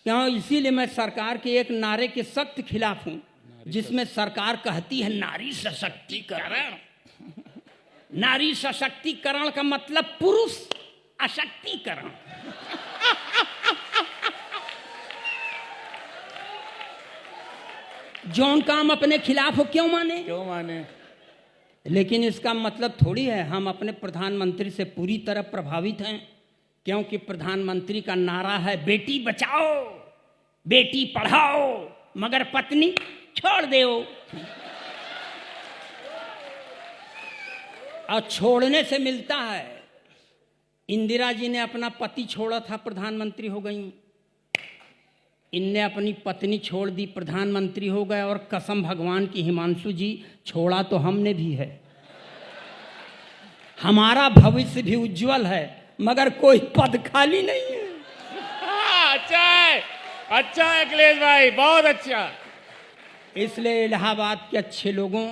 क्यों? इसीलिए मैं सरकार के एक नारे के सख्त खिलाफ हूं, जिसमें सरकार कहती है नारी सशक्तिकरण। नारी सशक्तिकरण का मतलब पुरुष अशक्तिकरण। जौन काम अपने खिलाफ हो क्यों माने? लेकिन इसका मतलब थोड़ी है हम अपने प्रधानमंत्री से पूरी तरह प्रभावित हैं, क्योंकि प्रधानमंत्री का नारा है बेटी बचाओ बेटी पढ़ाओ मगर पत्नी छोड़ दो। और छोड़ने से मिलता है। इंदिरा जी ने अपना पति छोड़ा था, प्रधानमंत्री हो गई। इनने अपनी पत्नी छोड़ दी, प्रधानमंत्री हो गए। और कसम भगवान की हिमांशु जी, छोड़ा तो हमने भी है। हमारा भविष्य भी उज्जवल है, मगर कोई पद खाली नहीं है। अच्छा है अखिलेश भाई, बहुत अच्छा। इसलिए इलाहाबाद के अच्छे लोगों,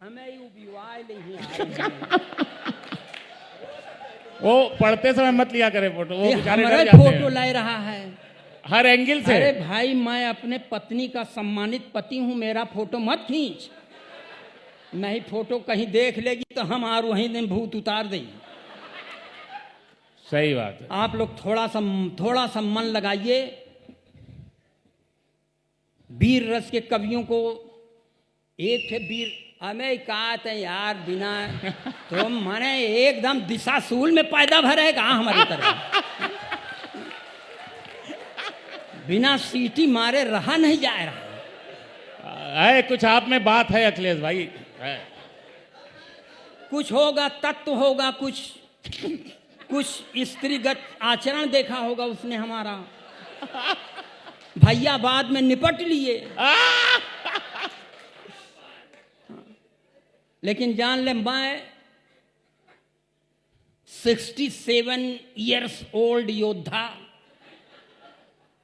हमें नहीं आ वो पढ़ते समय मत लिया करे फोटो, वो बेचारे डर हमारे जाते फोटो हैं ले रहा है हर एंगल से। अरे भाई, मैं अपने पत्नी का सम्मानित पति हूं, मेरा फोटो मत खींच। नहीं फोटो कहीं देख लेगी तो हम और वहीं दिन भूत उतार देंगे। सही बात है। आप लोग थोड़ा सा मन लगाइए। वीर रस के कवियों को एक थे वीर, हमें कहा था यार बिना तो माने एकदम दिशाशूल में पैदा भरेगा हमारी तरह। बिना सीटी मारे रहा नहीं जा रहा है। कुछ आप में बात है अखिलेश भाई है। कुछ होगा, तत्व होगा, कुछ स्त्रीगत आचरण देखा होगा उसने हमारा। भैया बाद में निपट लिए। लेकिन जान ले, मैं 67 इयर्स ओल्ड योद्धा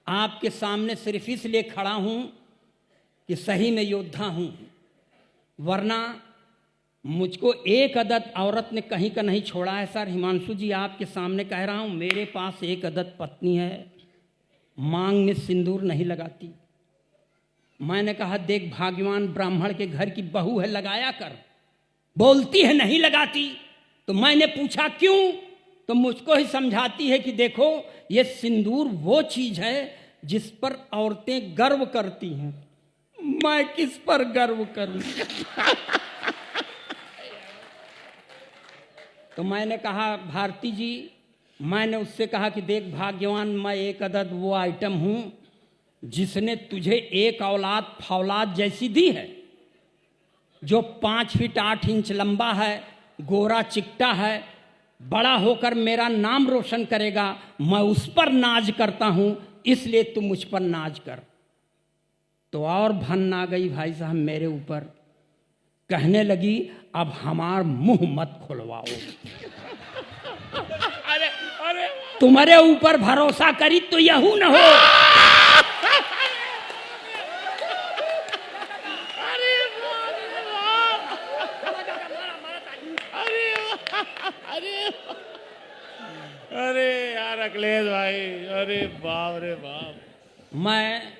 आपके सामने सिर्फ इसलिए खड़ा हूं कि सही में योद्धा हूं, वरना मुझको एक अदद औरत ने कहीं का नहीं छोड़ा है। सर हिमांशु जी, आपके सामने कह रहा हूं, मेरे पास एक अदद पत्नी है, मांग में सिंदूर नहीं लगाती। मैंने कहा देख भाग्यवान ब्राह्मण के घर की बहू है, लगाया कर। बोलती है नहीं लगाती। तो मैंने पूछा क्यों, तो मुझको ही समझाती है कि देखो ये सिंदूर वो चीज है जिस पर औरतें गर्व करती हैं। मैं किस पर गर्व करूं? तो मैंने कहा भारती जी, मैंने उससे कहा कि देख भाग्यवान, मैं एक अदद वो आइटम हूं जिसने तुझे एक औलाद फौलाद जैसी दी है, जो 5 फीट 8 इंच लंबा है, गोरा चिकटा है, बड़ा होकर मेरा नाम रोशन करेगा। मैं उस पर नाज करता हूं, इसलिए तू मुझ पर नाज कर। तो और भन आ गई भाई साहब मेरे ऊपर। कहने लगी अब हमार मुंह मत खुलवाओ। अरे तुम्हारे ऊपर भरोसा करी तो यहू न हो। अरे यार अखिलेश भाई, अरे बाप रे बाप। मैं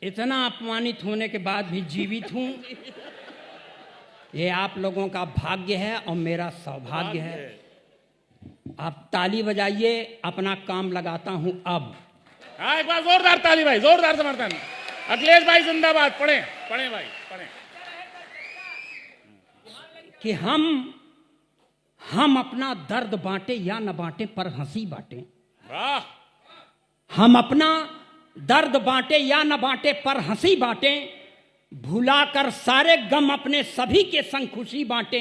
इतना अपमानित होने के बाद भी जीवित हूं। ये आप लोगों का भाग्य है और मेरा सौभाग्य है। आप ताली बजाइए, अपना काम लगाता हूं अब। हाँ, एक बार जोरदार ताली भाई, जोरदार समर्थन। अखिलेश भाई जिंदाबाद। पढ़े भाई पढ़े। कि हम अपना दर्द बांटे या न बांटे, पर हंसी बांटे। वाह। हम अपना दर्द बांटे या न बांटे, पर हंसी बांटे। भुलाकर सारे गम अपने सभी के संग खुशी बांटे।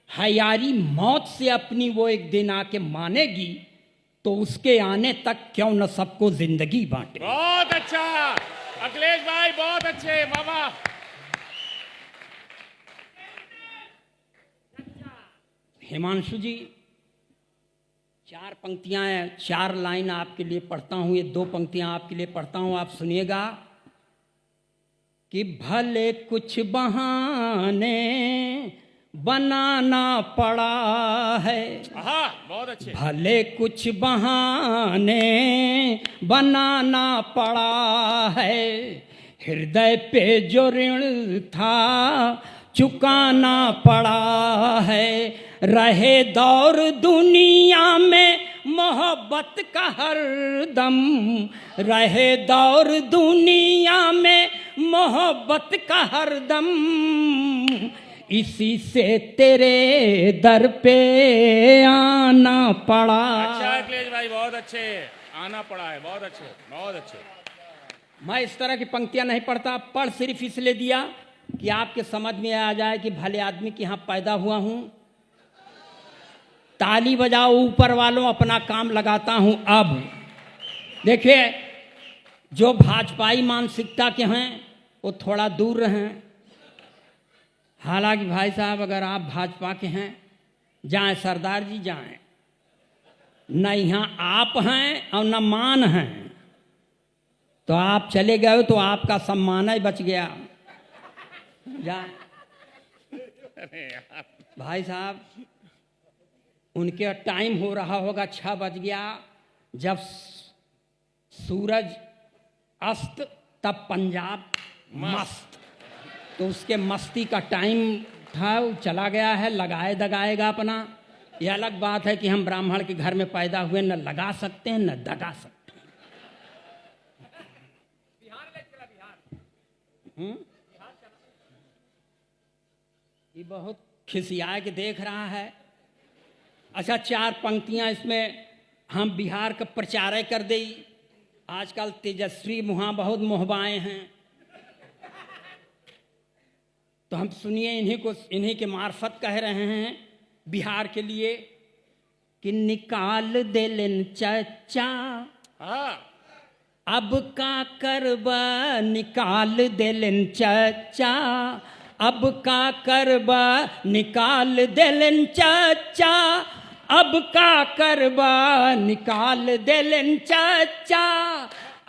है यारी मौत से अपनी वो एक दिन आके मानेगी, तो उसके आने तक क्यों न सबको जिंदगी बांटे। बहुत अच्छा अखिलेश भाई, बहुत अच्छे बाबा। हिमांशु जी, 4 पंक्तियां हैं, 4 लाइन आपके लिए पढ़ता हूं। ये 2 पंक्तियां आपके लिए पढ़ता हूं, आप सुनिएगा। कि भले कुछ बहाने बनाना पड़ा है। हाँ बहुत अच्छे। भले कुछ बहाने बनाना पड़ा है, हृदय पे जो ऋण था चुकाना पड़ा है। रहे दौर दुनिया में मोहब्बत का हर दम, रहे दौर दुनिया में मोहब्बत का हर दम, इसी से तेरे दर पे आना पड़ा। अच्छा अखिलेश भाई बहुत अच्छे, आना पड़ा है, बहुत अच्छे बहुत अच्छे। मैं इस तरह की पंक्तियां नहीं पढ़ता, पढ़ सिर्फ इसलिए दिया कि आपके समझ में आ जाए कि भले आदमी के यहाँ पैदा हुआ हूं। ताली बजाओ ऊपर वालों, अपना काम लगाता हूं। अब देखिए, जो भाजपाई मानसिकता के हैं वो थोड़ा दूर रहें। हालांकि भाई साहब, अगर आप भाजपा के हैं, जाएं सरदार जी जाएं, न यहाँ आप हैं और न मान हैं, तो आप चले गए तो आपका सम्मान ही बच गया। जा भाई साहब, उनके टाइम हो रहा होगा, 6 बज गया। जब सूरज अस्त तब पंजाब मस्त, तो उसके मस्ती का टाइम था, वो चला गया है। लगाए दगाएगा अपना। यह अलग बात है कि हम ब्राह्मण के घर में पैदा हुए, न लगा सकते हैं न दगा सकते हैं। ये बहुत खिसिया के देख रहा है। अच्छा, 4 पंक्तियां इसमें हम बिहार का प्रचार कर दे। आजकल तेजस्वी वहाँ बहुत मोहबाए हैं, तो हम सुनिए इन्हीं के मार्फत कह रहे हैं बिहार के लिए कि निकाल दे लेन चचा हाँ अब का करबा, निकाल दे लेन चचा अब का करबा, निकाल दे लेन चचा अब का करबा, निकाल दे लेन चचा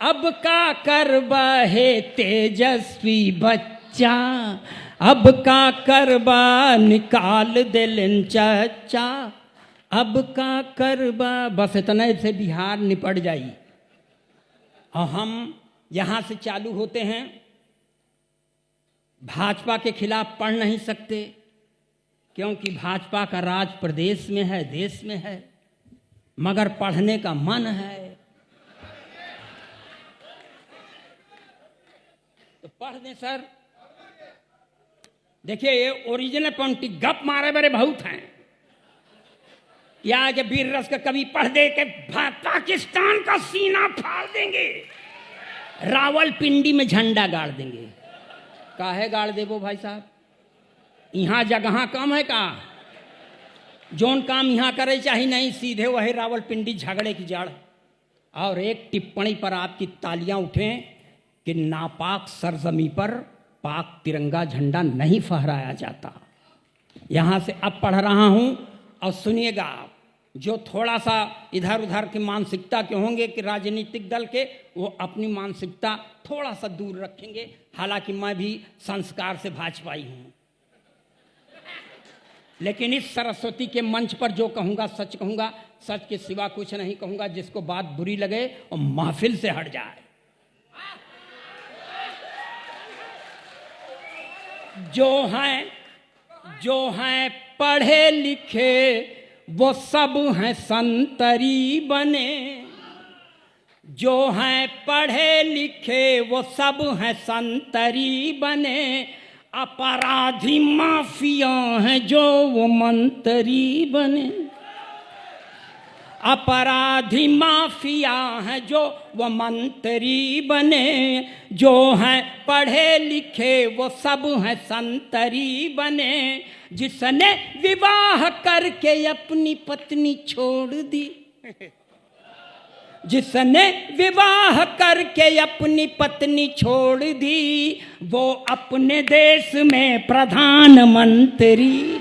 अब का करबा, हे तेजस्वी बच्चा अब का करबा, निकाल दे लेन चचा अब का करबा। बस इतने से बिहार निपट जाई। और हम यहाँ से चालू होते हैं। भाजपा के खिलाफ पढ़ नहीं सकते, क्योंकि भाजपा का राज प्रदेश में है, देश में है, मगर पढ़ने का मन है तो पढ़ दें सर। देखिए, ये ओरिजिनल पंक्ति गप मारे बड़े बहुत हैं। या कि वीर रस का कवि पढ़ दे के पाकिस्तान का सीना फाड़ देंगे, रावलपिंडी में झंडा गाड़ देंगे। काहे गाड़ देबो भाई साहब, यहाँ जगह कम है का? जोन काम यहाँ करे चाहिए नहीं, सीधे वही रावलपिंडी झगड़े की जड़। और एक टिप्पणी पर आपकी तालियां उठें कि नापाक सरजमी पर पाक तिरंगा झंडा नहीं फहराया जाता। यहाँ से अब पढ़ रहा हूँ और सुनिएगा आप। जो थोड़ा सा इधर उधर की मानसिकता के होंगे कि राजनीतिक दल के, वो अपनी मानसिकता थोड़ा सा दूर रखेंगे। हालांकि मैं भी संस्कार से भाजपाई हूँ, लेकिन इस सरस्वती के मंच पर जो कहूँगा सच कहूँगा, सच के सिवा कुछ नहीं कहूँगा। जिसको बात बुरी लगे और महफिल से हट जाए। जो हैं पढ़े लिखे वो सब हैं संतरी बने, जो हैं पढ़े लिखे वो सब हैं संतरी बने, अपराधी माफिया हैं जो वो मंत्री बने, अपराधी माफिया हैं जो वो मंत्री बने, जो हैं पढ़े लिखे वो सब हैं संतरी बने, जिसने विवाह करके अपनी पत्नी छोड़ दी, जिसने विवाह करके अपनी पत्नी छोड़ दी, वो अपने देश में प्रधानमंत्री